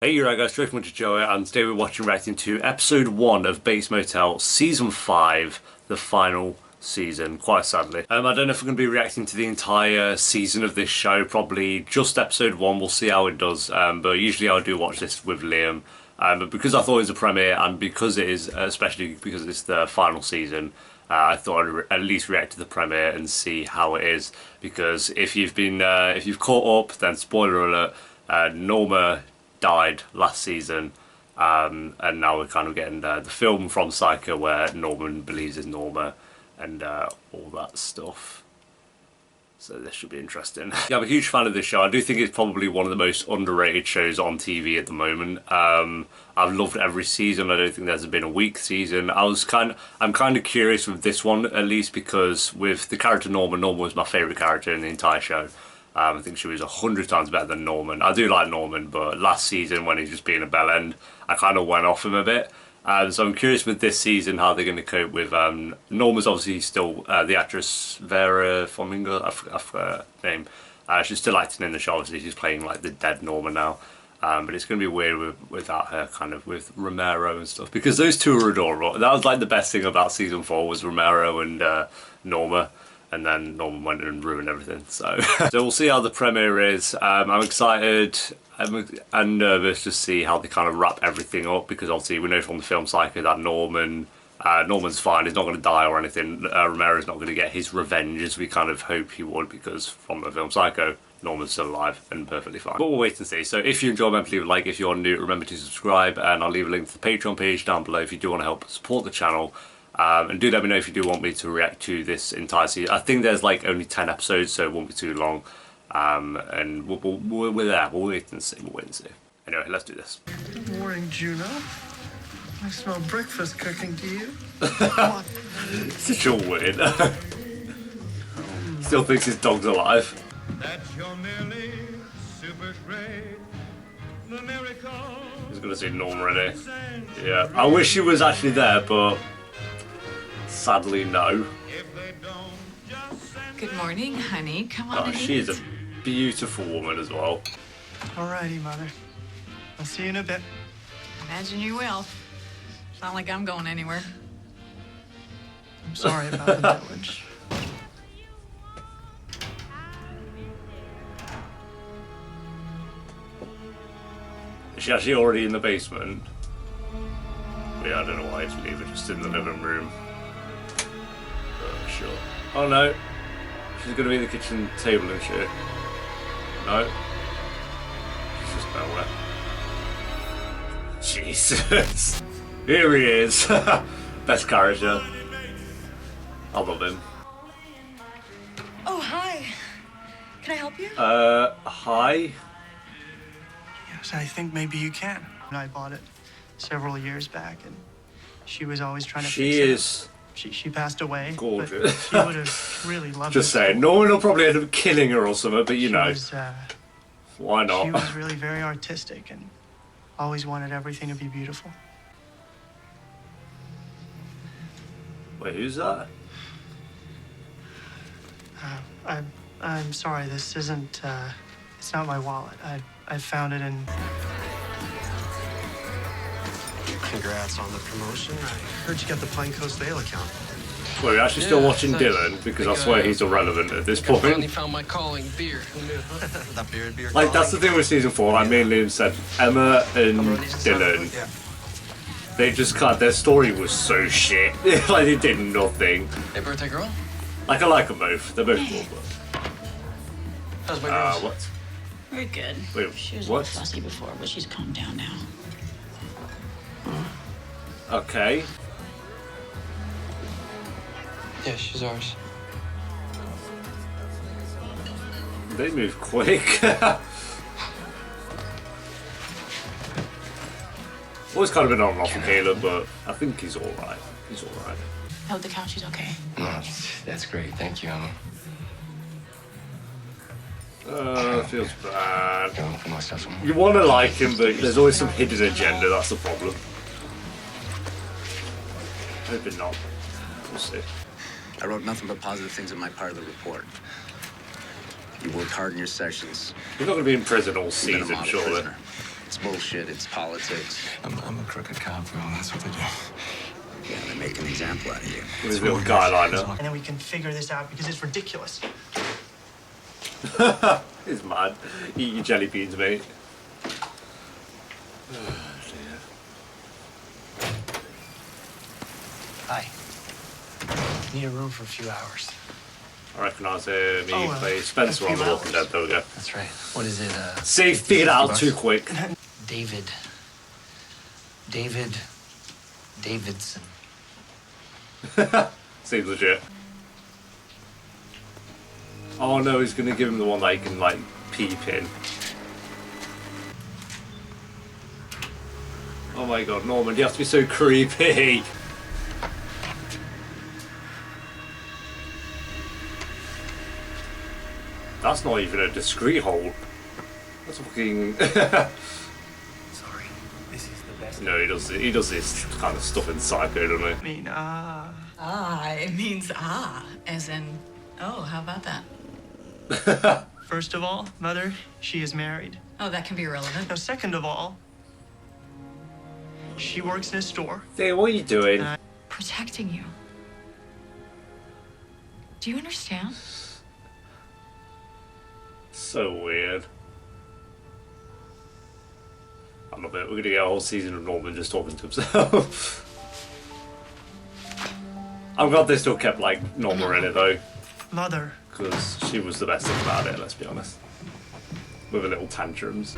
Hey, you're right guys, straight from Joey, and today we're watching reacting to episode 1 of Bates Motel, season 5, the final season, quite sadly. I don't know if we're going to be reacting to the entire season of this show, probably just episode 1, we'll see how it does, but usually I do watch this with Liam, but because I thought it was a premiere, and because it is, especially because it's the final season, I thought I'd at least react to the premiere and see how it is, because if you've caught up, then spoiler alert, Norma died last season, and now we're kind of getting the film from Psycho where Norman believes is Norma and all that stuff. So this should be interesting. Yeah, I'm a huge fan of this show. I do think it's probably one of the most underrated shows on TV at the moment. I've loved every season. I don't think there's been a weak season. I'm kind of curious with this one, at least because with the character Norma was my favourite character in the entire show. I think she was 100 times better than Norman. I do like Norman, but last season when he's just being a bellend, I kind of went off him a bit. So I'm curious with this season how they're going to cope with. Norma's obviously still the actress Vera Farmiga, I forgot her name. She's still acting in the show. Obviously, she's playing like the dead Norma now. But it's going to be weird without her, kind of with Romero and stuff, because those two are adorable. That was like the best thing about season 4 was Romero and Norma. And then Norman went and ruined everything. So we'll see how the premiere is. I'm excited. I'm nervous to see how they kind of wrap everything up, because obviously we know from the film Psycho that Norman's fine. He's not going to die or anything. Romero's not going to get his revenge as we kind of hope he would, because from the film Psycho, Norman's still alive and perfectly fine. But we'll wait and see. So if you enjoy, remember to leave a like. If you're new, remember to subscribe, and I'll leave a link to the Patreon page down below if you do want to help support the channel. And do let me know if you do want me to react to this entire season. I think there's like only 10 episodes, so it won't be too long. And we're there. We'll wait and see. Anyway, let's do this. Good morning, Juno. I smell breakfast cooking to you. Such a weird. Still thinks his dog's alive. That's your nearly super great. The miracle. He's gonna see Norma in it. Yeah. I wish she was actually there, but sadly no. Good morning, honey. Come on. Oh, she is a beautiful woman as well. Alrighty, Mother. I'll see you in a bit. Imagine you will. It's not like I'm going anywhere. I'm sorry about the village. Is she actually already in the basement? Yeah, I don't know why to leave her just in the living room. Sure. Oh no. She's gonna be in the kitchen table and shit. No. She's just nowhere. Jesus. Here he is. Best character. I love him. Oh, hi. Can I help you? Hi? Yes, I think maybe you can. And I bought it several years back, and she was always trying to fix it. She passed away. Gorgeous. She would have really loved it. Just saying, Norman will probably end up killing her or something, but you know. Why not? She was really very artistic and always wanted everything to be beautiful. Wait, who's that? I'm sorry, this isn't, it's not my wallet. I found it in... Congrats on the promotion. I heard you got the Pine Coast Vale account. Well, you're actually still watching Dylan, because I swear he's irrelevant at this point. I finally found my calling, beer. Who knew? That beer like, that's the thing with season 4, like me and Liam said, Emma and Dylan, they just can't, their story was so shit. Like, they did nothing. Hey, birthday girl? Like, I like them both. They're both cool, but... How's my girl? What? Very good. Wait, she was what? a little fussy before, but she's calmed down now. Okay. Yeah, she's ours. They move quick. Always kind of been on and off with Caleb, but I think he's alright. He's alright. I hope the couch is okay. No, that's great. Thank you, Emma. Feels bad. Going for myself. You want to like him, but there's always some hidden agenda, that's the problem. Hoping not. We'll see. I wrote nothing but positive things in my part of the report. You worked hard in your sessions. You're not going to be in prison all You've been a season, model surely. prisoner. It's bullshit. It's politics. I'm a crooked cop, bro. That's what they do. Yeah, they make an example out of you. With his little guy liner. And then we can figure this out because it's ridiculous. He's mad. Eat your jelly beans, mate. Hi. Need a room for a few hours. I recognise him. He plays Spencer on The Walking Dead. There we go. That's right. What is it? See, figured it out too quick. Davidson. Seems legit. Oh no, he's gonna give him the one that he can like peep in. Oh my god, Norman, you have to be so creepy. That's not even a discreet hole. That's fucking. Sorry. This is the best. No, he does this kind of stuff in Psycho, doesn't he? I mean, It means as in, oh, how about that? first of all, Mother, she is married. Oh, that can be relevant. Now, second of all, she works in a store. Hey, what are you doing? Protecting you. Do you understand? So weird. I love it. We're gonna get a whole season of Norman just talking to himself. I'm glad they still kept like Norma in it though, Mother. because she was the best thing about it. Let's be honest. With her little tantrums.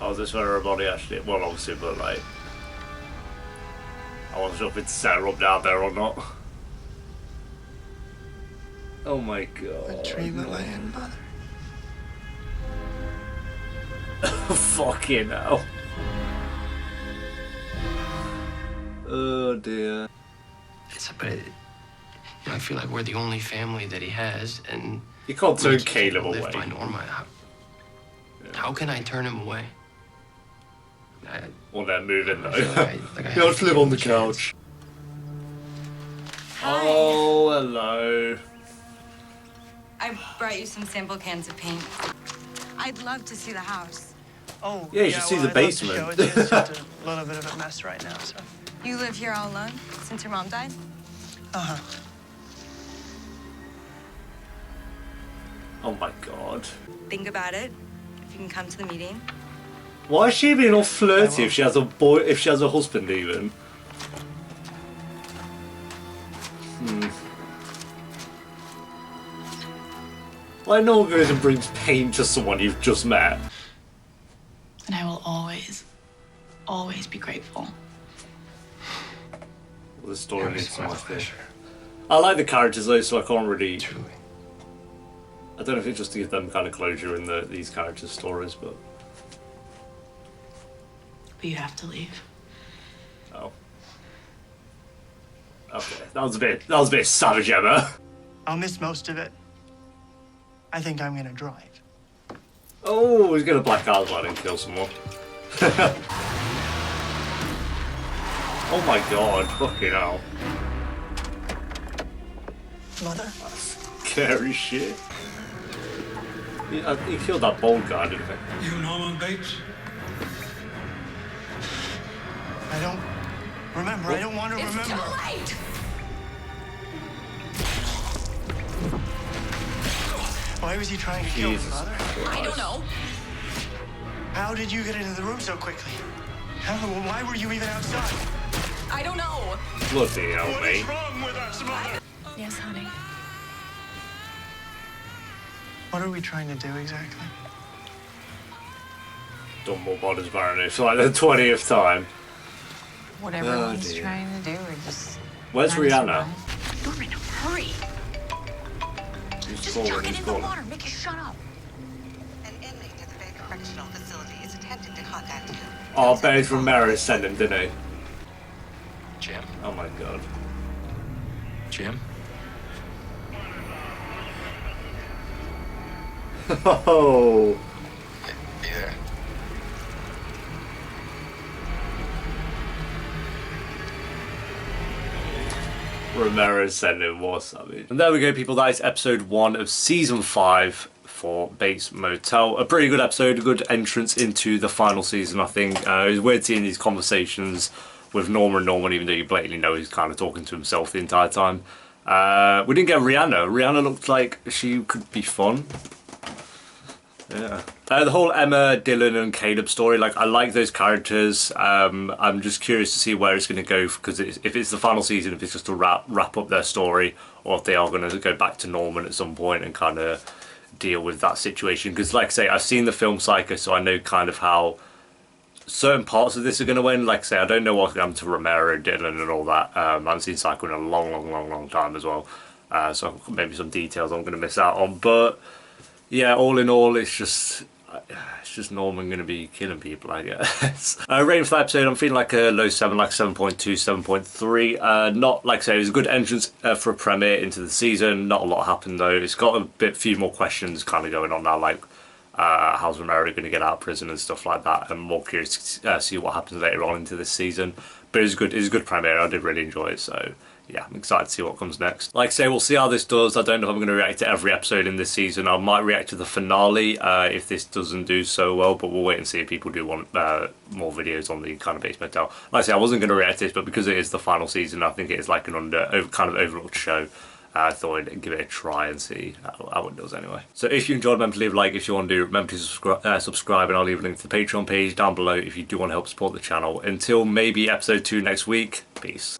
Oh, is this where her body actually? Well, obviously, but like, I wasn't sure if it's set her up down there or not. Oh my god. Treatment land, Mother. Fucking hell. Oh dear. I feel like we're the only family that he has, and You can't we turn just Caleb live away. by Norma. How can I turn him away? Well, then move in though. I feel like I You have to live on the give him a chance. couch. Oh, hello. I brought you some sample cans of paint. I'd love to see the house. Oh, Yeah, you should see the I'd love to basement. show it to you. It's just a little bit of a mess right now, so. You live here all alone since your mom died? Uh-huh. Oh my god. Think about it. If you can come to the meeting. Why is she being all flirty if she has a boy, if she has a husband even? Why no one goes and brings pain to someone you've just met? And I will always, always be grateful. Well, the story needs so my much pleasure. I like the characters though, so I can't really. Truly. I don't know if it's just to give them kind of closure in these characters' stories, but. But you have to leave. Oh. Okay, that was a bit savage, Emma. I'll miss most of it. I think I'm gonna drive. Oh, he's gonna black out and kill someone. Oh my god, fucking hell. Mother? Scary shit. He killed that bald guy, didn't he? You Norman Bates? I don't remember. I don't want to remember. late! Why was he trying to kill me, Jesus Mother? I don't know. How did you get into the room so quickly? Why were you even outside? I don't know. Bloody hell, mate. wrong with us, Mother? Yes, honey. What are we trying to do exactly? Dumbledore's Baroness for like the 20th time. Whatever Oh, he's dear. trying to do, we just. Where's Rihanna? Norman, hurry! He's Just falling, chuck it he's in the falling. water. Make it shut up. An inmate at the Bay Correctional Facility is attempting to contact you. Oh, Ben's from Maris sent him, didn't he? Jim? Oh my god. Jim? Oh. You there? Ramirez sent him, was savage. And there we go, people. That is episode 1 of season 5, for Bates Motel. A pretty good episode, a good entrance into the final season, I think. It was weird seeing these conversations with Norman, even though you blatantly know he's kind of talking to himself the entire time. We didn't get Rihanna. Rihanna looked like she could be fun. Yeah. The whole Emma, Dylan and Caleb story, like, I like those characters. I'm just curious to see where it's going to go, because if it's the final season, if it's just to wrap up their story, or if they are going to go back to Norman at some point and kind of deal with that situation. Because, like I say, I've seen the film Psycho, so I know kind of how certain parts of this are going to end. Like I say, I don't know what's going to happen to Romero, Dylan and all that. I haven't seen Psycho in a long time as well. So maybe some details I'm going to miss out on. But yeah, all in all, it's just Norman going to be killing people, I guess. Rating for that episode, I'm feeling like a low 7, like 7.2, 7.3. Not, like I say, it was a good entrance for a premiere into the season. Not a lot happened though. It's got a few more questions kind of going on now, like how's Romero going to get out of prison and stuff like that. I'm more curious to see what happens later on into this season. But it's a good premiere. I did really enjoy it, so yeah, I'm excited to see what comes next. Like I say, we'll see how this does. I don't know if I'm going to react to every episode in this season. I might react to the finale if this doesn't do so well, but we'll wait and see if people do want more videos on the kind of Bates Motel. Like I say, I wasn't going to react to this, but because it is the final season, I think it is like an kind of overlooked show. I thought I'd give it a try and see how it does anyway. So if you enjoyed, remember to leave a like. If you want to do, remember to subscribe, and I'll leave a link to the Patreon page down below if you do want to help support the channel. Until maybe episode 2 next week, peace.